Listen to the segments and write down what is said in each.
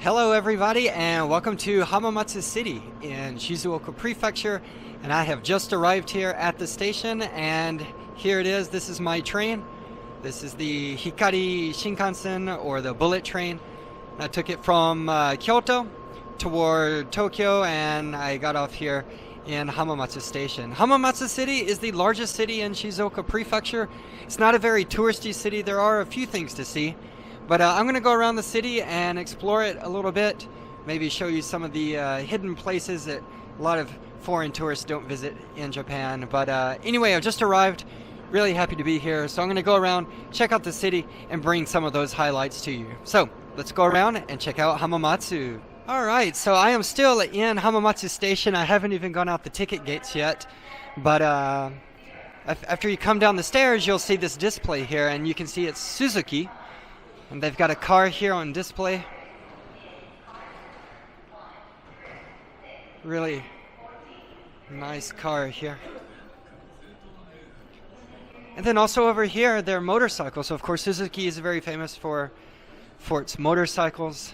Hello everybody and welcome to Hamamatsu City in Shizuoka Prefecture, and I have just arrived here at the station, and here it is. This is my train. This is the Hikari Shinkansen, or the bullet train. I took it from Kyoto toward Tokyo, and I got off here in Hamamatsu Station. Hamamatsu City is the largest city in Shizuoka Prefecture. It's not a very touristy city. There are a few things to see. But I'm going to go around the city and explore it a little bit, maybe show you some of the hidden places that a lot of foreign tourists don't visit in Japan. But anyway, I've just arrived, really happy to be here, so I'm going to go around, check out the city, and bring some of those highlights to you. So let's go around and check out Hamamatsu. Alright, so I am still in Hamamatsu Station. I haven't even gone out the ticket gates yet, but after you come down the stairs, you'll see this display here, and you can see it's Suzuki. And they've got a car here on display. Really nice car here. And then also over here, they're motorcycles. So of course, Suzuki is very famous for its motorcycles.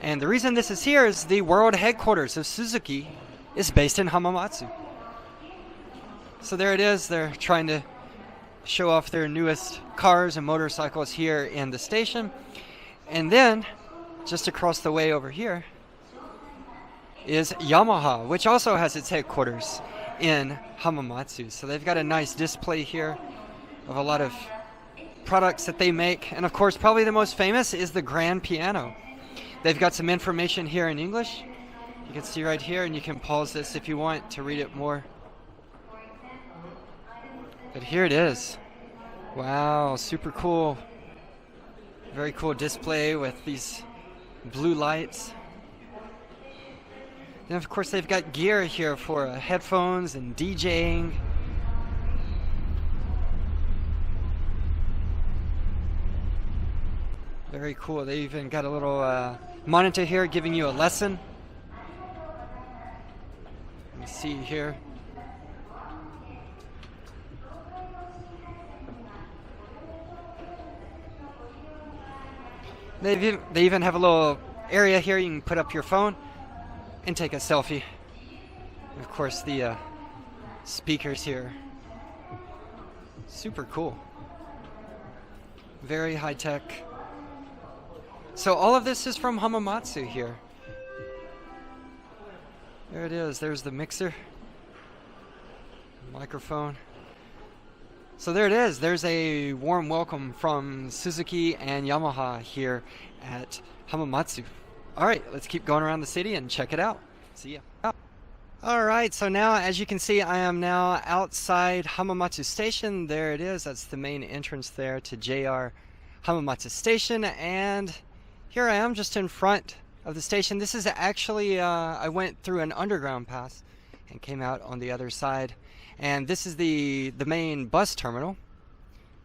And the reason this is here is the world headquarters of Suzuki is based in Hamamatsu. So there it is. They're trying to show off their newest cars and motorcycles here in the station. And then just across the way over here is Yamaha, which also has its headquarters in Hamamatsu. So they've got a nice display here of a lot of products that they make, and of course probably the most famous is the grand piano. They've got some information here in English. You can see right here, and you can pause this if you want to read it more. But here it is. Wow, super cool. Very cool display with these blue lights. And of course they've got gear here for headphones and DJing. Very cool. They even got a little monitor here giving you a lesson. Let me see here. They even have a little area here you can put up your phone and take a selfie. And of course the speakers here. Super cool. Very high tech. So all of this is from Hamamatsu here. There it is. There's the mixer. Microphone. So there it is. There's a warm welcome from Suzuki and Yamaha here at Hamamatsu. Alright, let's keep going around the city and check it out. See ya. Alright, so now as you can see, I am now outside Hamamatsu Station. There it is. That's the main entrance there to JR Hamamatsu Station. And here I am just in front of the station. This is actually, I went through an underground pass and came out on the other side. And this is the main bus terminal.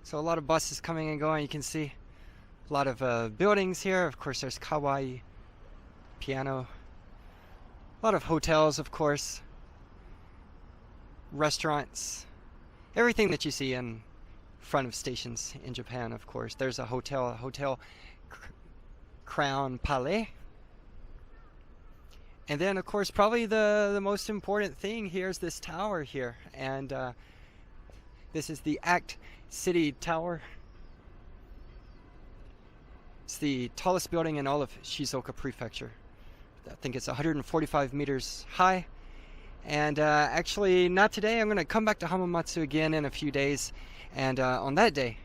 So a lot of buses coming and going. You can see a lot of buildings here. Of course, there's kawaii piano. A lot of hotels, of course. Restaurants. Everything that you see in front of stations in Japan, of course. There's a Hotel Crown Palais. And then, of course, probably the most important thing here is this tower here. And this is the ACT City Tower. It's the tallest building in all of Shizuoka Prefecture. I think it's 145 meters high. And actually, not today. I'm going to come back to Hamamatsu again in a few days. And on that day,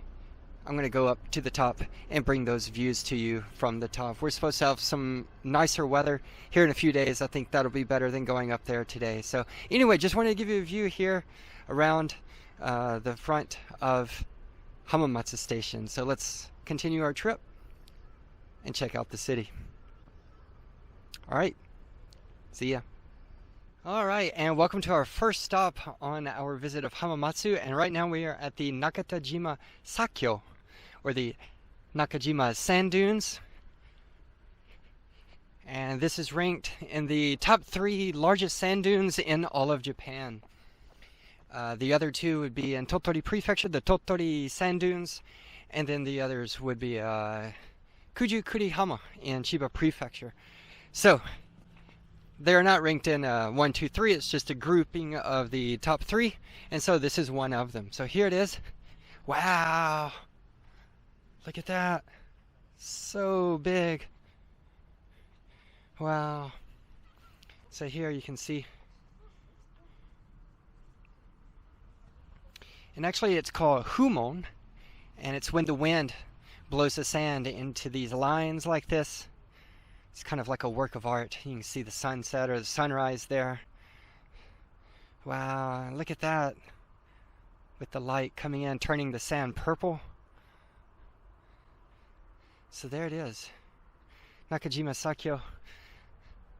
I'm going to go up to the top and bring those views to you from the top. We're supposed to have some nicer weather here in a few days. I think that'll be better than going up there today. So anyway, just wanted to give you a view here around the front of Hamamatsu Station. So let's continue our trip and check out the city. Alright, see ya. Alright, and welcome to our first stop on our visit of Hamamatsu. And right now we are at the Nakatajima Sand, or the Nakatajima Sand Dunes. And this is ranked in the top 3 largest sand dunes in all of Japan. The other two would be in Tottori Prefecture, the Tottori Sand Dunes, and then the others would be Kujukurihama in Chiba Prefecture. So they're not ranked in 1, 2, 3. It's just a grouping of the top 3, and so this is one of them. So here it is. Wow, look at that, so big. Wow. So here you can see, and actually it's called humon, and it's when the wind blows the sand into these lines like this. It's kind of like a work of art. You can see the sunset or the sunrise there. Wow, look at that, with the light coming in, turning the sand purple. So there it is, Nakatajima Sand Dunes,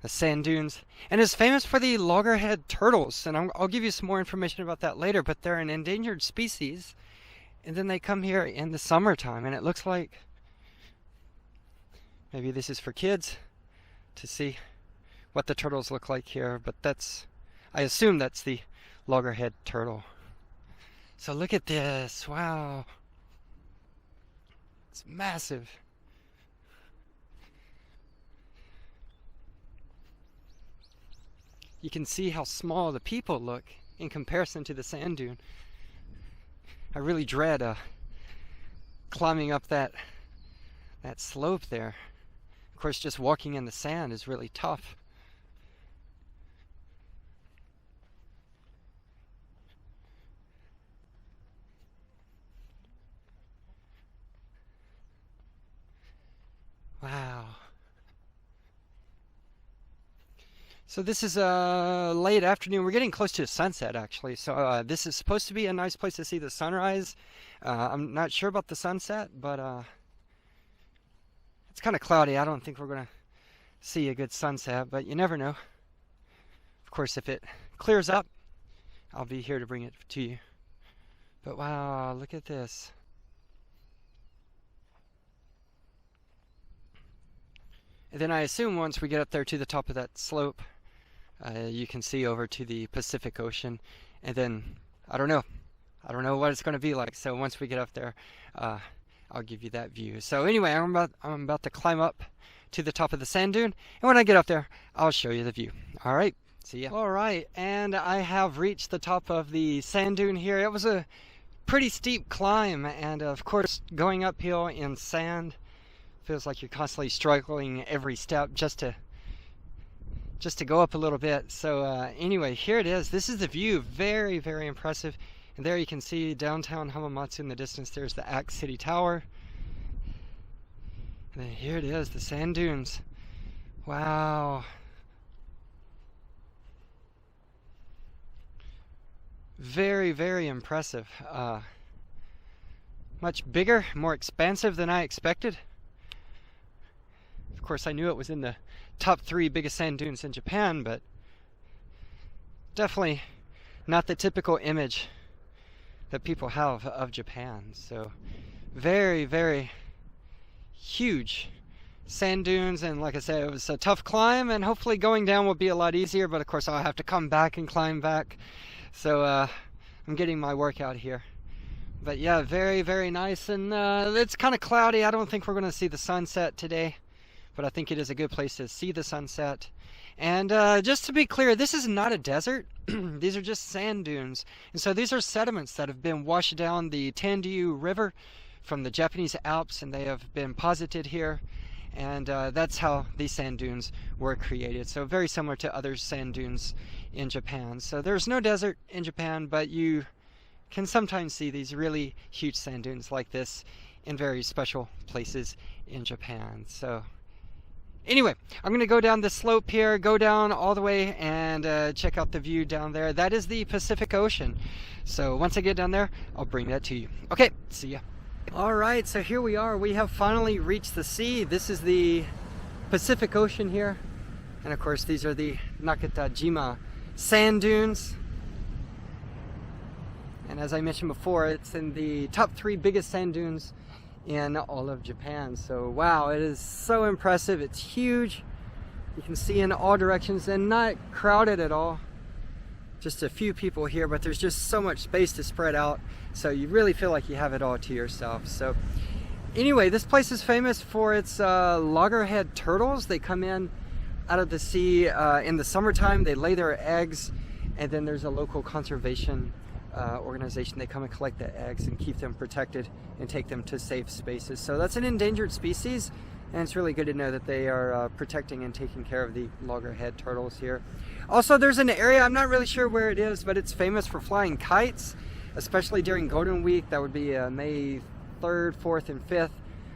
the sand dunes, and it's famous for the loggerhead turtles, and I'll give you some more information about that later, but they're an endangered species, and then they come here in the summertime, and it looks like maybe this is for kids to see what the turtles look like here, but I assume that's the loggerhead turtle. So look at this, wow, it's massive. You can see how small the people look in comparison to the sand dune. I really dread climbing up that slope there. Of course, just walking in the sand is really tough. Wow. So this is late afternoon. We're getting close to sunset, actually. So this is supposed to be a nice place to see the sunrise. I'm not sure about the sunset, but it's kind of cloudy. I don't think we're going to see a good sunset, but you never know. Of course, if it clears up, I'll be here to bring it to you. But wow, look at this. And then I assume once we get up there to the top of that slope, you can see over to the Pacific Ocean, and then I don't know what it's going to be like. So once we get up there, I'll give you that view. So anyway, I'm about to climb up to the top of the sand dune, and when I get up there, I'll show you the view. All right, see ya. All right, and I have reached the top of the sand dune here. It was a pretty steep climb, and of course, going uphill in sand feels like you're constantly struggling every step just to go up a little bit. So anyway, here it is. This is the view. Very, very impressive. And there you can see downtown Hamamatsu in the distance. There's the Axe City Tower. And then here it is, the sand dunes. Wow. Very, very impressive. Much bigger, more expansive than I expected. Of course, I knew it was in the top 3 biggest sand dunes in Japan, but definitely not the typical image that people have of Japan. So very, very huge sand dunes, and like I said, it was a tough climb, and hopefully going down will be a lot easier, but of course I'll have to come back and climb back. So I'm getting my workout here. But yeah, very, very nice, and it's kind of cloudy. I don't think we're going to see the sunset today, but I think it is a good place to see the sunset. And just to be clear, this is not a desert. These are just sand dunes. And so these are sediments that have been washed down the Tandyu River from the Japanese Alps, and they have been deposited here. And that's how these sand dunes were created. So very similar to other sand dunes in Japan. So there's no desert in Japan, but you can sometimes see these really huge sand dunes like this in very special places in Japan. So anyway, I'm going to go down this slope here, go down all the way, and check out the view down there. That is the Pacific Ocean. So once I get down there, I'll bring that to you. Okay, see ya. All right, so here we are. We have finally reached the sea. This is the Pacific Ocean here. And of course, these are the Nakatajima Sand Dunes. And as I mentioned before, it's in the top 3 biggest sand dunes in all of Japan. So wow, it is so impressive. It's huge. You can see in all directions and not crowded at all. Just a few people here, but there's just so much space to spread out, so you really feel like you have it all to yourself. So Anyway, this place is famous for its loggerhead turtles. They come in out of the sea in the summertime. They lay their eggs, and then there's a local conservation organization. They come and collect the eggs and keep them protected and take them to safe spaces. So that's an endangered species, and it's really good to know that they are protecting and taking care of the loggerhead turtles here. Also, there's an area, I'm not really sure where it is, but it's famous for flying kites, especially during Golden Week. That would be May 3rd, 4th, and 5th.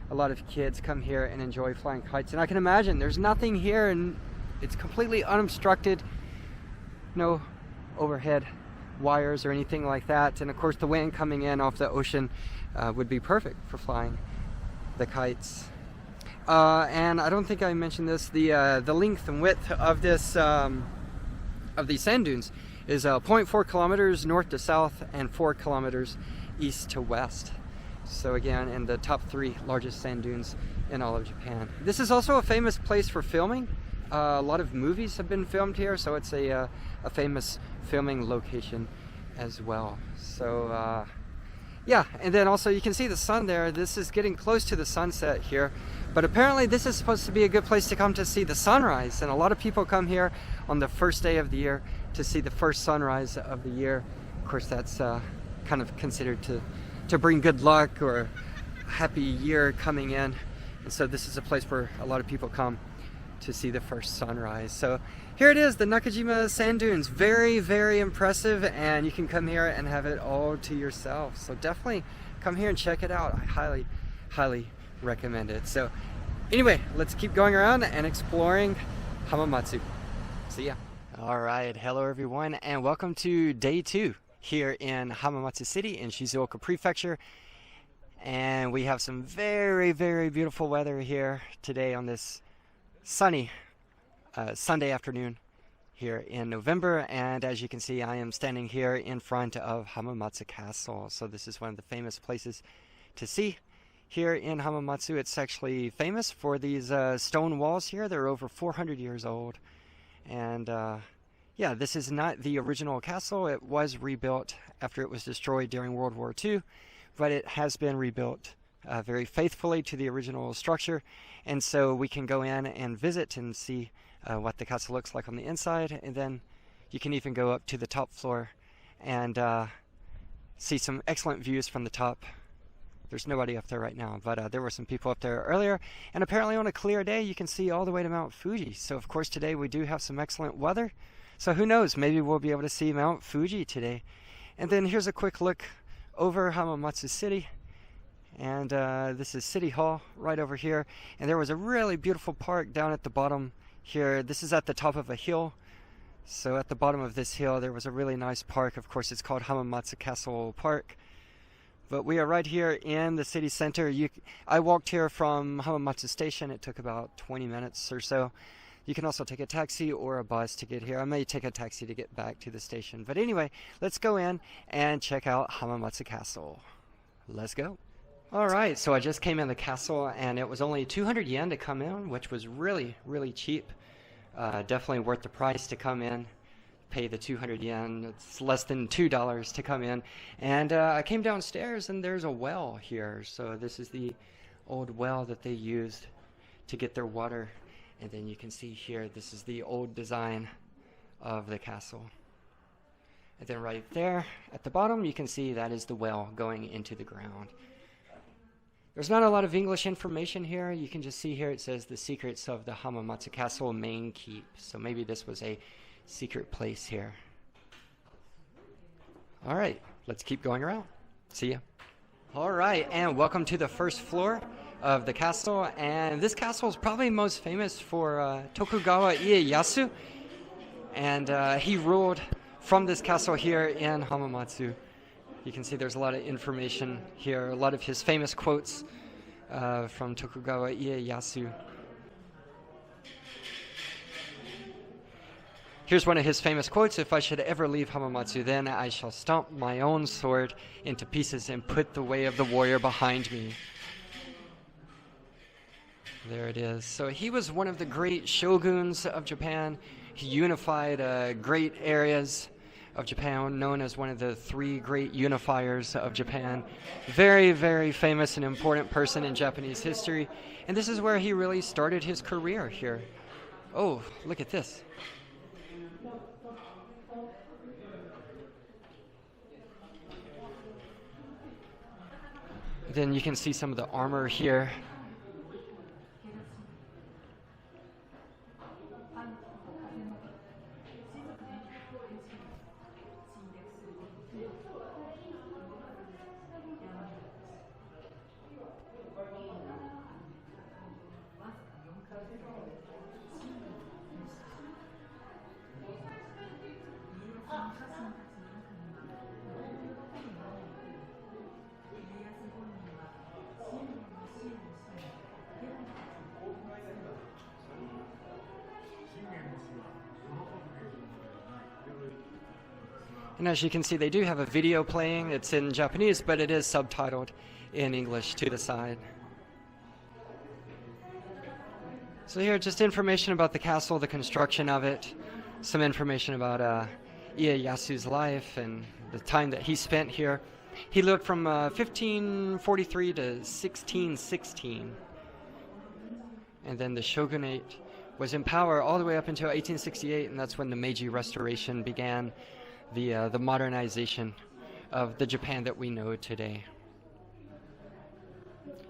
A lot of kids come here and enjoy flying kites. And I can imagine there's nothing here, and it's completely unobstructed. No overhead wires or anything like that. And of course, the wind coming in off the ocean would be perfect for flying the kites. And I don't think I mentioned this. The length and width of this of these sand dunes is 0.4 kilometers north to south and 4 kilometers east to west. So again, in the top 3 largest sand dunes in all of Japan. This is also a famous place for filming. A lot of movies have been filmed here, so it's a famous filming location as well. So yeah, and then also you can see the sun there. This is getting close to the sunset here, but apparently this is supposed to be a good place to come to see the sunrise, and a lot of people come here on the first day of the year to see the first sunrise of the year. Of course, that's kind of considered to bring good luck or a happy year coming in, and so this is a place where a lot of people come to see the first sunrise. So here it is, the Nakatajima Sand Dunes. Very, very impressive, and you can come here and have it all to yourself. So definitely come here and check it out. I highly, highly recommend it. So anyway, let's keep going around and exploring Hamamatsu. See ya. All right, hello everyone, and welcome to day 2 here in Hamamatsu City in Shizuoka Prefecture. And we have some very, very beautiful weather here today on this sunny Sunday afternoon here in November. And as you can see, I am standing here in front of Hamamatsu Castle. So this is one of the famous places to see here in Hamamatsu. It's actually famous for these stone walls here. They're over 400 years old. And yeah, this is not the original castle. It was rebuilt after it was destroyed during World War II, but it has been rebuilt very faithfully to the original structure. And so we can go in and visit and see what the castle looks like on the inside. And then you can even go up to the top floor and see some excellent views from the top. There's nobody up there right now, but there were some people up there earlier. And apparently on a clear day, you can see all the way to Mount Fuji. So of course today we do have some excellent weather. So who knows, maybe we'll be able to see Mount Fuji today. And then here's a quick look over Hamamatsu City. And this is City Hall right over here. And there was a really beautiful park down at the bottom here. This is at the top of a hill. So at the bottom of this hill, there was a really nice park. Of course, it's called Hamamatsu Castle Park. But we are right here in the city center. I walked here from Hamamatsu Station. It took about 20 minutes or so. You can also take a taxi or a bus to get here. I may take a taxi to get back to the station. But anyway, let's go in and check out Hamamatsu Castle. Let's go. All right, so I just came in the castle, and it was only 200 yen to come in, which was really, really cheap. Definitely worth the price to come in. Pay the 200 yen. It's less than $2 to come in. And I came downstairs, and there's a well here. So this is the old well that they used to get their water. And then you can see here, this is the old design of the castle. And then right there at the bottom, you can see that is the well going into the ground. There's not a lot of English information here. You can just see here it says the secrets of the Hamamatsu Castle main keep. So maybe this was a secret place here. All right, let's keep going around. See ya. All right, and welcome to the first floor of the castle. And this castle is probably most famous for Tokugawa Ieyasu. And he ruled from this castle here in Hamamatsu. You can see there's a lot of information here, a lot of his famous quotes from Tokugawa Ieyasu. Here's one of his famous quotes: "If I should ever leave Hamamatsu, then I shall stomp my own sword into pieces and put the way of the warrior behind me." There it is. So he was one of the great shoguns of Japan. He unified great areas of Japan, known as one of the three great unifiers of Japan. Very, very famous and important person in Japanese history. And this is where he really started his career here. Oh, look at this. Then you can see some of the armor here. And as you can see, they do have a video playing. It's in Japanese, but it is subtitled in English to the side. So here, just information about the castle, the construction of it, some information about Ieyasu's life and the time that he spent here. He lived from 1543 to 1616. And then the shogunate was in power all the way up until 1868, and that's when the Meiji Restoration began, the modernization of the Japan that we know today.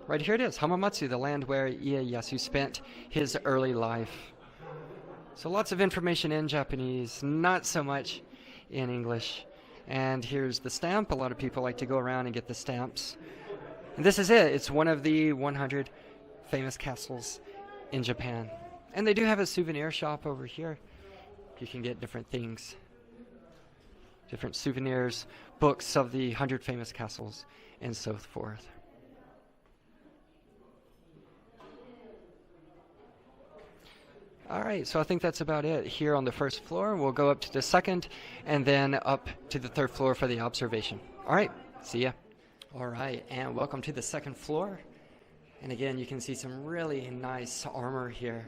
Right here it is, Hamamatsu, the land where Ieyasu spent his early life. So lots of information in Japanese, not so much in English. And here's the stamp. A lot of people like to go around and get the stamps. And this is it. It's one of the 100 famous castles in Japan. And they do have a souvenir shop over here. You can get different things. Different souvenirs, books of the 100 famous castles, and so forth. Alright, so I think that's about it here on the first floor. We'll go up to the second, and then up to the third floor for the observation. Alright, see ya. Alright, and welcome to the second floor. And again, you can see some really nice armor here.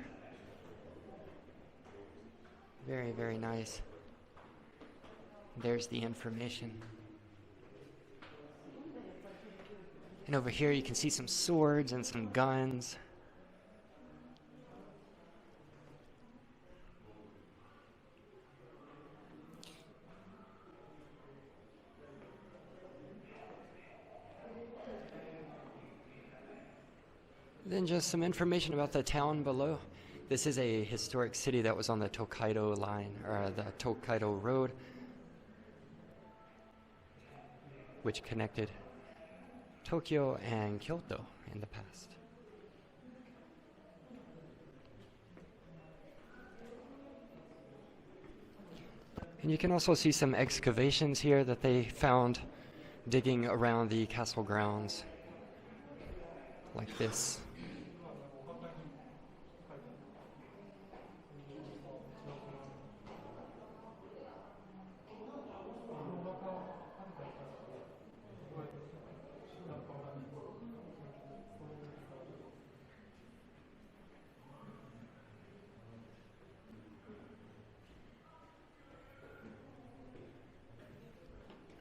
Very, very nice. There's the information. And over here you can see some swords and some guns. Then just some information about the town below. This is a historic city that was on the Tokaido line, or the Tokaido Road, which connected Tokyo and Kyoto in the past. And you can also see some excavations here that they found digging around the castle grounds, like this.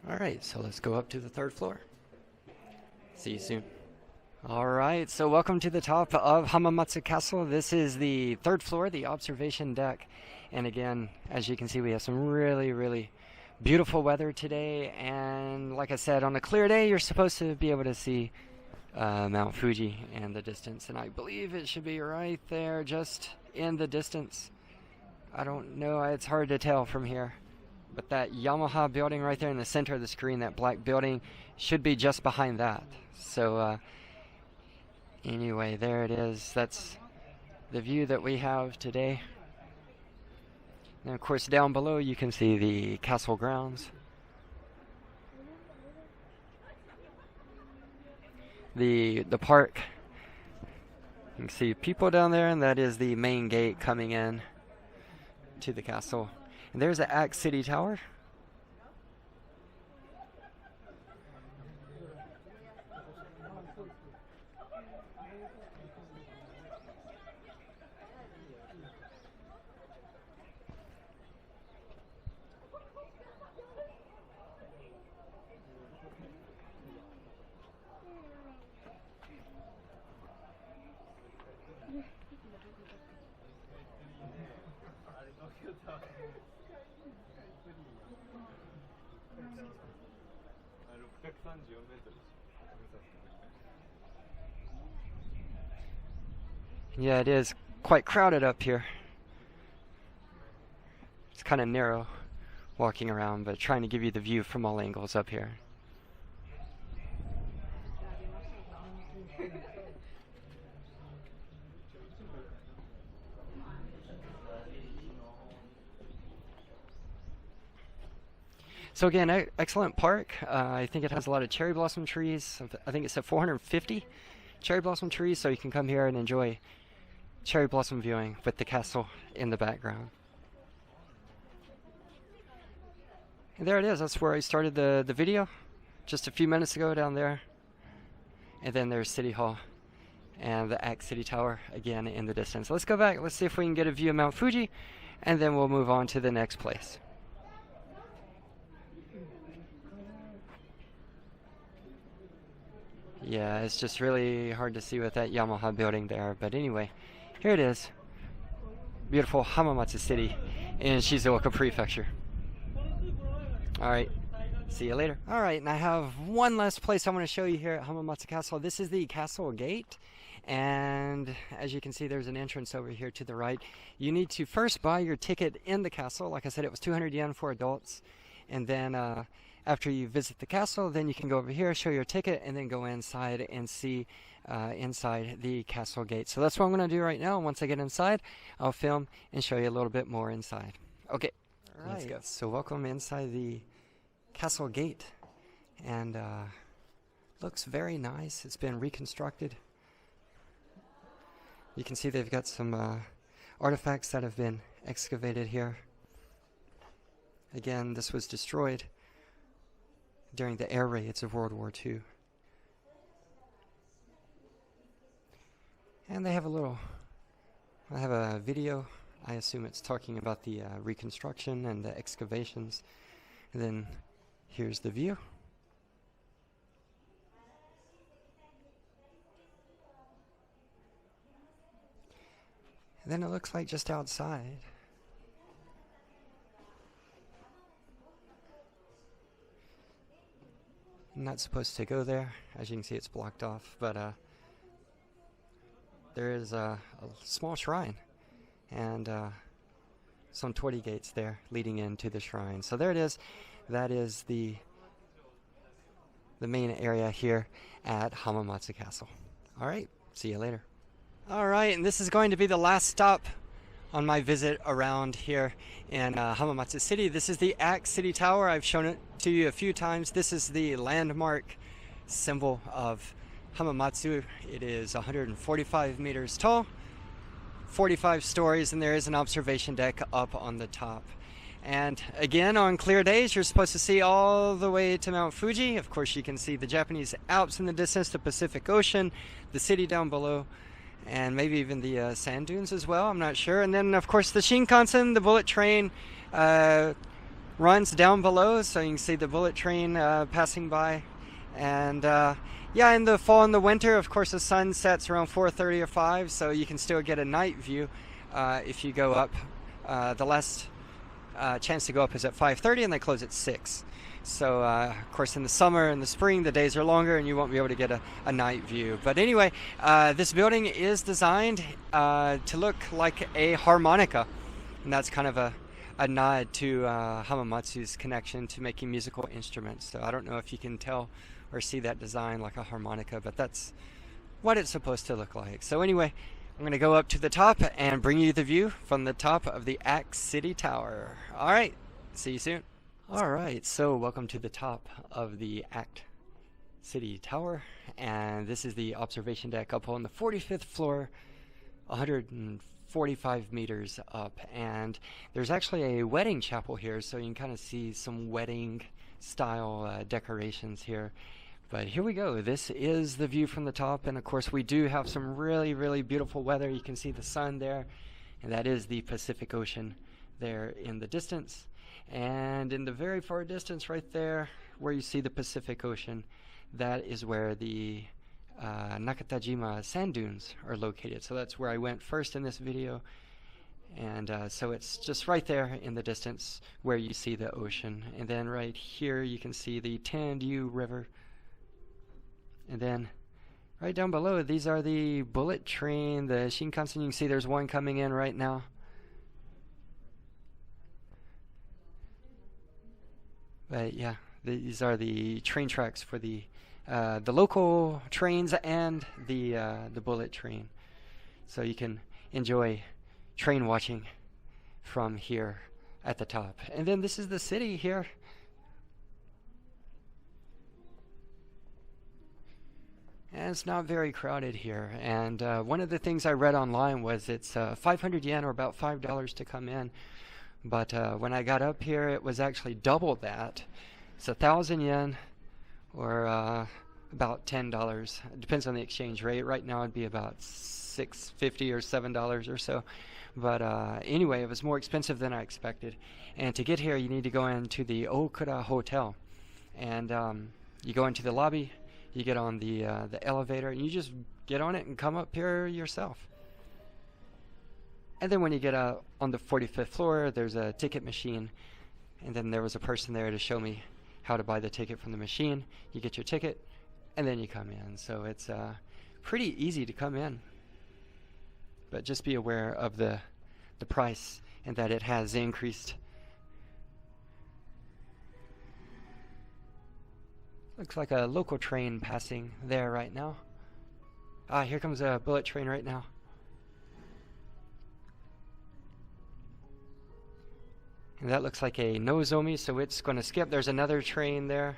Alright, so let's go up to the third floor. See you soon. Alright, so welcome to the top of Hamamatsu Castle. This is the third floor, the observation deck. And again, as you can see, we have some really, really beautiful weather today. And like I said, on a clear day, you're supposed to be able to see Mount Fuji in the distance. And I believe it should be right there, just in the distance. I don't know, it's hard to tell from here. But that Yamaha building right there in the center of the screen, that black building, should be just behind that. So anyway, there it is. That's the view that we have today. And of course, down below you can see the castle grounds. The park. You can see people down there, and that is the main gate coming in to the castle. And there's the Axe City Tower. Yeah, it is quite crowded up here. It's kind of narrow walking around, but trying to give you the view from all angles up here. So again, excellent park. I think it has a lot of cherry blossom trees. I think it's at 450 cherry blossom trees, so you can come here and enjoy cherry blossom viewing with the castle in the background. And there it is. That's where I started the video just a few minutes ago down there. And then there's City Hall and the Act City Tower again in the distance. Let's go back. Let's see if we can get a view of Mount Fuji, and then we'll move on to the next place. Yeah, it's just really hard to see with that Yamaha building there. But anyway, here it is. Beautiful Hamamatsu City in Shizuoka Prefecture. Alright, see you later. Alright, and I have one last place I want to show you here at Hamamatsu Castle. This is the castle gate. And as you can see, there's an entrance over here to the right. You need to first buy your ticket in the castle. Like I said, it was 200 yen for adults. And then after you visit the castle, then you can go over here, show your ticket, and then go inside and see inside the castle gate. So that's what I'm going to do right now. Once I get inside, I'll film and show you a little bit more inside. Okay, let's go. So welcome inside the castle gate. And looks very nice. It's been reconstructed. You can see they've got some artifacts that have been excavated here. Again, this was destroyed during the air raids of World War II. And they have I have a video. I assume it's talking about the reconstruction and the excavations. And then here's the view. And then it looks like just outside. I'm not supposed to go there. As you can see, it's blocked off, but there is a small shrine and some torii gates there leading into the shrine. So there it is. That is the main area here at Hamamatsu Castle. All right, see you later. All right, and this is going to be the last stop on my visit around here in Hamamatsu City. This is the Act City Tower. I've shown it to you a few times. This is the landmark symbol of Hamamatsu. It is 145 meters tall, 45 stories, and there is an observation deck up on the top. And again, on clear days, you're supposed to see all the way to Mount Fuji. Of course, you can see the Japanese Alps in the distance, the Pacific Ocean, the city down below, and maybe even the sand dunes as well. I'm not sure. And then, of course, the Shinkansen, the bullet train, runs down below, so you can see the bullet train passing by. And yeah, in the fall and the winter, of course, the sun sets around 4:30 or 5, so you can still get a night view if you go up. The last chance to go up is at 5:30, and they close at 6. So, of course, in the summer and the spring, the days are longer, and you won't be able to get a night view. But anyway, this building is designed to look like a harmonica, and that's kind of a nod to Hamamatsu's connection to making musical instruments. So I don't know if you can tell or see that design like a harmonica, but that's what it's supposed to look like. So anyway, I'm going to go up to the top and bring you the view from the top of the Act City Tower. All right, see you soon. All right, so welcome to the top of the Act City Tower, and this is the observation deck up on the 45th floor, 145 meters up. And there's actually a wedding chapel here, so you can kind of see some wedding style decorations here. But here we go. This is the view from the top, and of course we do have some really, really beautiful weather. You can see the sun there, and that is the Pacific Ocean there in the distance. And in the very far distance right there, where you see the Pacific Ocean, that is where the Nakatajima Sand Dunes are located. So that's where I went first in this video. And so it's just right there in the distance where you see the ocean. And then right here you can see the Tandu River. And then right down below, these are the bullet train, the Shinkansen. You can see there's one coming in right now. But yeah, these are the train tracks for the local trains and the bullet train. So you can enjoy train watching from here at the top. And then this is the city here. And it's not very crowded here. And one of the things I read online was it's 500 yen, or about $5 to come in. But when I got up here, it was actually double that. It's 1,000 yen, or about $10. It depends on the exchange rate. Right now it'd be about $6.50 or $7 or so. But anyway, it was more expensive than I expected. And to get here, you need to go into the Okura Hotel. And you go into the lobby, you get on the elevator, and you just get on it and come up here yourself. And then when you get on the 45th floor, there's a ticket machine. And then there was a person there to show me how to buy the ticket from the machine. You get your ticket, and then you come in. So it's pretty easy to come in. But just be aware of the price and that it has increased. Looks like a local train passing there right now. Ah, here comes a bullet train right now. And that looks like a Nozomi, so it's going to skip. There's another train there.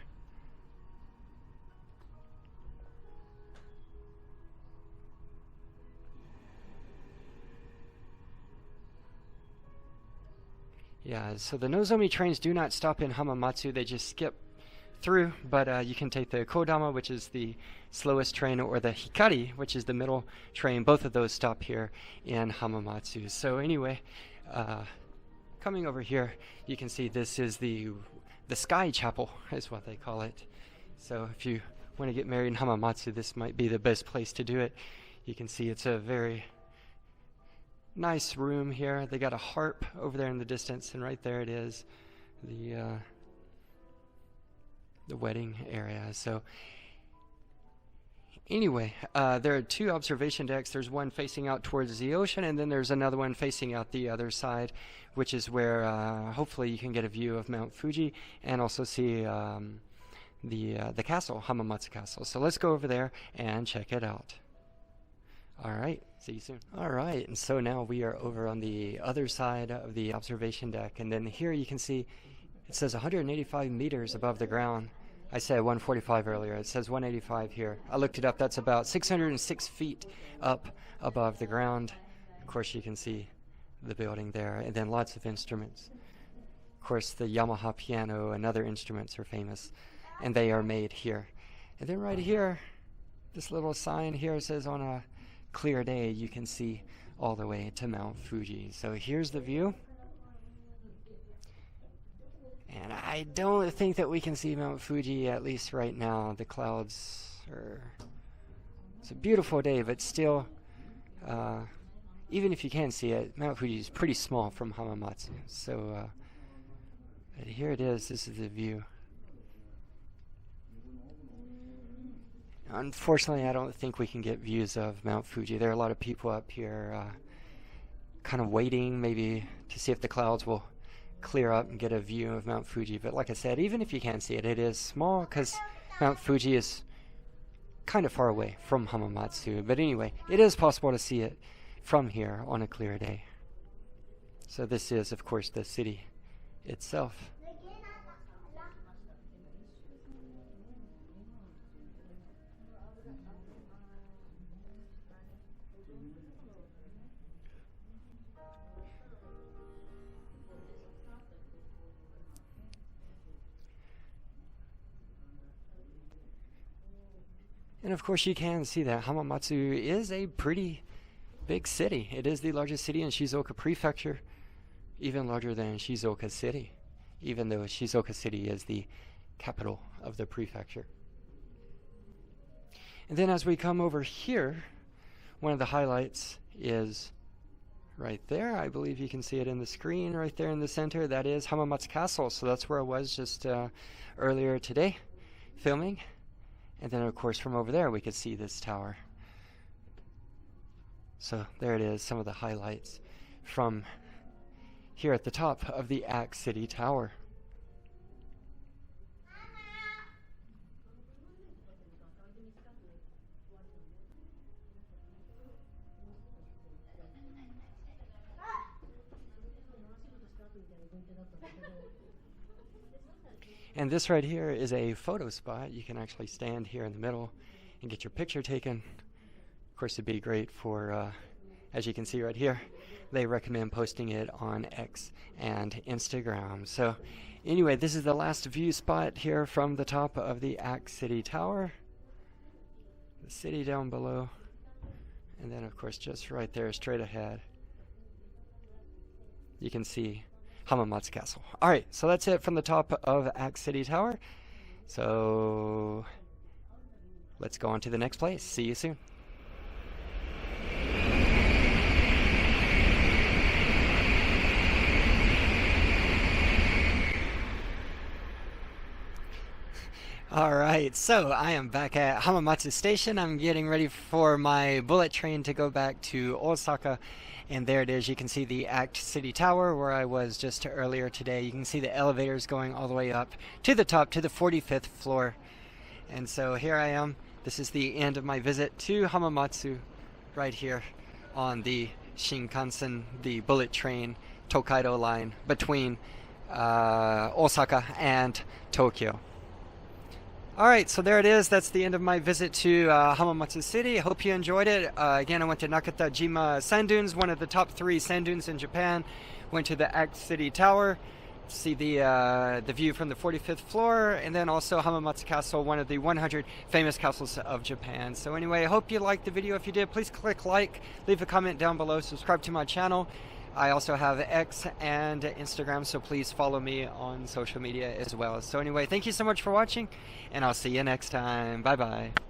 Yeah, so the Nozomi trains do not stop in Hamamatsu, they just skip through, but you can take the Kodama, which is the slowest train, or the Hikari, which is the middle train. Both of those stop here in Hamamatsu. So anyway, coming over here, you can see this is the Sky Chapel, is what they call it. So if you want to get married in Hamamatsu, this might be the best place to do it. You can see it's a very nice room here. They got a harp over there in the distance, and right there it is, the wedding area. So anyway, there are two observation decks. There's one facing out towards the ocean, and then there's another one facing out the other side, which is where hopefully you can get a view of Mount Fuji and also see the castle, Hamamatsu Castle. So let's go over there and check it out. All right, see you soon. All right, and so now we are over on the other side of the observation deck, and then here you can see it says 185 meters above the ground. I said 145 earlier. It says 185 here. I looked it up. That's about 606 feet up above the ground. Of course, you can see the building there, and then lots of instruments. Of course, the Yamaha piano and other instruments are famous, and they are made here. And then right here, this little sign here says on a clear day you can see all the way to Mount Fuji. So here's the view. And I don't think that we can see Mount Fuji, at least right now. The clouds are... It's a beautiful day, but still, even if you can see it, Mount Fuji is pretty small from Hamamatsu. So but here it is. This is the view. Unfortunately, I don't think we can get views of Mount Fuji. There are a lot of people up here kind of waiting maybe to see if the clouds will clear up and get a view of Mount Fuji. But like I said, even if you can't see it, it is small because Mount Fuji is kind of far away from Hamamatsu. But anyway, it is possible to see it from here on a clear day. So this is, of course, the city itself. And of course you can see that Hamamatsu is a pretty big city. It is the largest city in Shizuoka Prefecture, even larger than Shizuoka City, even though Shizuoka City is the capital of the prefecture. And then as we come over here, one of the highlights is right there. I believe you can see it in the screen right there in the center. That is Hamamatsu Castle. So that's where I was just earlier today filming. And then of course from over there we could see this tower. So there it is, some of the highlights from here at the top of the Act City Tower. And this right here is a photo spot. You can actually stand here in the middle and get your picture taken. Of course, it'd be great for, as you can see right here, they recommend posting it on X and Instagram. So anyway, this is the last view spot here from the top of the Act City Tower. The city down below. And then, of course, just right there, straight ahead, you can see Hamamatsu Castle. Alright, so that's it from the top of Act City Tower. So let's go on to the next place. See you soon. Alright, so I am back at Hamamatsu Station. I'm getting ready for my bullet train to go back to Osaka. And there it is. You can see the Act City Tower where I was just earlier today. You can see the elevators going all the way up to the top to the 45th floor. And so here I am. This is the end of my visit to Hamamatsu right here on the Shinkansen, the bullet train Tokaido line between Osaka and Tokyo. Alright, so there it is. That's the end of my visit to Hamamatsu City. I hope you enjoyed it. Again, I went to Nakatajima Sand Dunes, one of the top 3 sand dunes in Japan. Went to the Act City Tower to see the view from the 45th floor. And then also Hamamatsu Castle, one of the 100 famous castles of Japan. So anyway, I hope you liked the video. If you did, please click like, leave a comment down below, subscribe to my channel. I also have X and Instagram, so please follow me on social media as well. So anyway, thank you so much for watching, and I'll see you next time. Bye-bye.